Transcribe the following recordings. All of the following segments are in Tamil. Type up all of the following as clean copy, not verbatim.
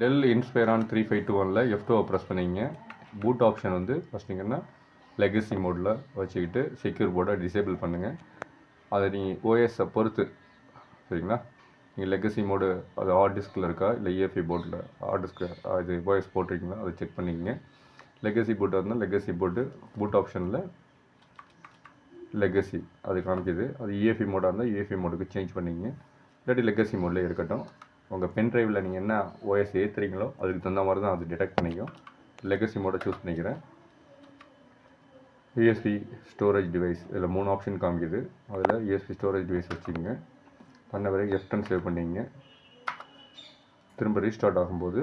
டெல் இன்ஸ்பைரான் 3521 F2 ப்ரெஸ் பண்ணிங்க. பூட் ஆப்ஷன் வந்து ஃபஸ்ட்டிங்கன்னா லெகசி மோடில் வச்சுக்கிட்டு செக்யூர் போர்டை டிசேபிள் பண்ணுங்கள். அதை நீங்கள் ஓஎஸை பொறுத்து சரிங்களா. நீங்கள் லெகசி மோடு அது ஹார்ட் டிஸ்கில் இருக்கா இல்லை இஎஃப்இ போர்டில் ஹார்ட் டிஸ்க்கு இது ஓஎஸ் போட்டிருக்கீங்களா அதை செக் பண்ணிக்கங்க. லெகசி போர்ட்டாக இருந்தால் லெகசி போர்ட்டு பூட் ஆப்ஷனில் லெகசி அது காமிக்குது. அது இஎஃப்இ மோடாக இருந்தால் இஎஃப்இ மோடுக்கு சேஞ்ச் பண்ணிக்கங்க. இல்லாட்டி லெகசி மோடில் இருக்கட்டும். உங்கள் பென் ட்ரைவில் நீங்கள் என்ன ஓஎஸ் ஏற்றுறீங்களோ அதுக்கு தகுந்த மாதிரி தான் அது டிடெக்ட் பண்ணிக்கும். லெகசி மோடை சூஸ் பண்ணிக்கிறேன். யூஎஸ்பி ஸ்டோரேஜ் டிவைஸ் இதில் 3 ஆப்ஷன் காமிக்குது. அதில் யூஎஸ்பி ஸ்டோரேஜ் டிவைஸ் வச்சுக்கோங்க. பண்ண பிறகு F10 சேவ் பண்ணிங்க. திரும்ப ரீஸ்டார்ட் ஆகும்போது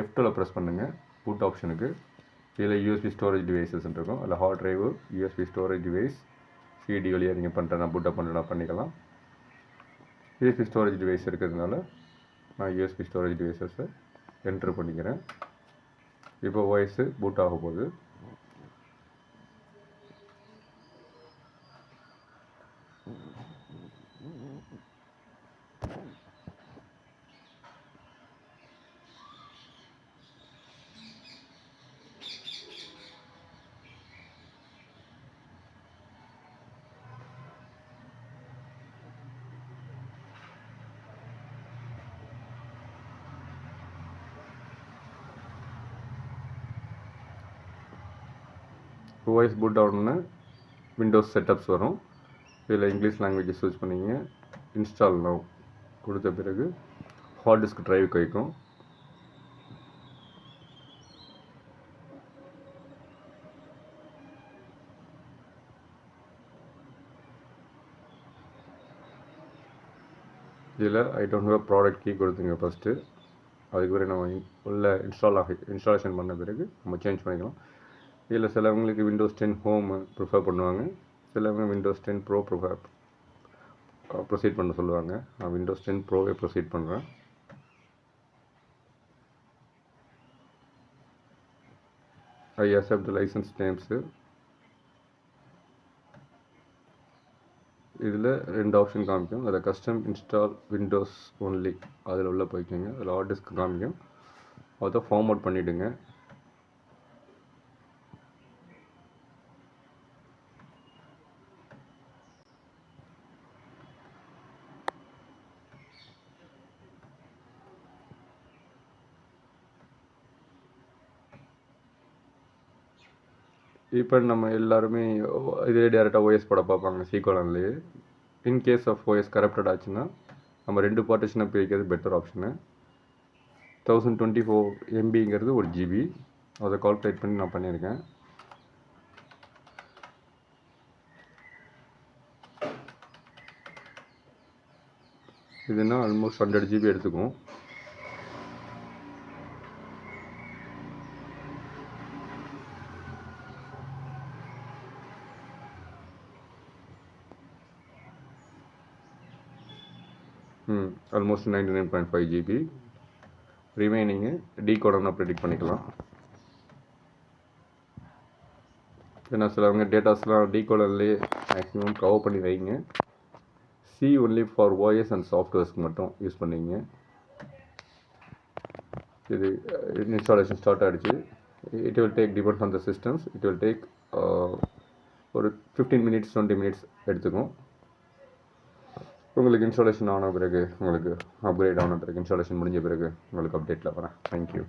F2 ப்ரெஸ் பண்ணுங்கள் பூட் ஆப்ஷனுக்கு. இதில் யூஎஸ்பி ஸ்டோரேஜ் டிவைஸஸ் இருக்கும். அதில் hard drive USB storage device CD வழியாக நீங்கள் பண்ணுறேன்னா பூட்டப் பண்ணுறேன்னா பண்ணிக்கலாம். யூஎஸ்பி ஸ்டோரேஜ் டிவைஸ் இருக்கிறதுனால நான் யூஎஸ்பி ஸ்டோரேஜ் டிவைஸஸை என்ட்ரு பண்ணிக்கிறேன். இப்போ ஓஎஸ்ஸு பூட் ஆக போகுது. ஓஎஸ் பூட் ஆகணுன்னு விண்டோஸ் செட்டப்ஸ் வரும். இதில் இங்கிலீஷ் லாங்குவேஜை சூஸ் பண்ணிங்க. இன்ஸ்டால் நவ் கொடுத்த பிறகு ஹார்ட் டிஸ்க் ட்ரைவ் வைக்கும். இதில் I don't have product key கொடுத்துங்க ஃபஸ்ட்டு. அதுக்கு பிறகு நம்ம உள்ள இன்ஸ்டாலேஷன் பண்ண பிறகு நம்ம சேஞ்ச் பண்ணிக்கலாம். இதில் சிலவங்களுக்கு விண்டோஸ் 10 ஹோம் ப்ரிஃபர் பண்ணுவாங்க. சிலவங்க விண்டோஸ் 10 ப்ரோ ப்ரொசீட் பண்ண சொல்லுவாங்க. நான் விண்டோஸ் 10 ப்ரோவே ப்ரொசீட் பண்ணுறேன். I accept licence names. இதில் 2 ஆப்ஷன் காமிக்கும். அதில் கஸ்டம் இன்ஸ்டால் விண்டோஸ் ஒன்லி அதில் உள்ள போய்க்கோங்க. அதில் ஹார்ட் டிஸ்க் காமிக்கும். அதை ஃபார்மேட் பண்ணிவிடுங்க. இப்போ நம்ம எல்லாருமே இதே டேரெக்டாக ஓஎஸ் போட பார்ப்பாங்க சீக்கோலன்லேயே. இன்கேஸ் ஆஃப் ஓஎஸ் கரப்டட் ஆச்சுன்னா நம்ம 2 பார்ட்டிஷனாக பிரிக்கிறது பெட்டர் ஆப்ஷனு. 1024 MBங்கிறது 1 GB. அதை கால்குலேட் பண்ணி நான் பண்ணியிருக்கேன். இதுனா ஆல்மோஸ்ட் 100 GB எடுத்துக்கும். Almost 99.5 GB. ரிமைனிங்கு டீகோடர்னா ப்ரெடிக்ட் பண்ணிக்கலாம். ஏன்னா சிலவங்க டேட்டாஸ்லாம் டீகோடர்லேயே மேக்ஸிமம் கவர் பண்ணி வைங்க. C only for OS and சாஃப்ட்வேர்ஸ்க்கு மட்டும் யூஸ் பண்ணிங்க. இது இன்ஸ்டாலேஷன் ஸ்டார்ட் ஆகிடுச்சு. It will take depends on the systems. It will take ஒரு 15 minutes 20 minutes எடுத்துக்கும். உங்களுக்கு இன்ஸ்டாலேஷன் ஆன பிறகு உங்களுக்கு அப்கிரேட் ஆன பிறகு இன்ஸ்டாலேஷன் முடிஞ்ச பிறகு உங்களுக்கு அப்டேட்டில் வரேன். தேங்க்யூ.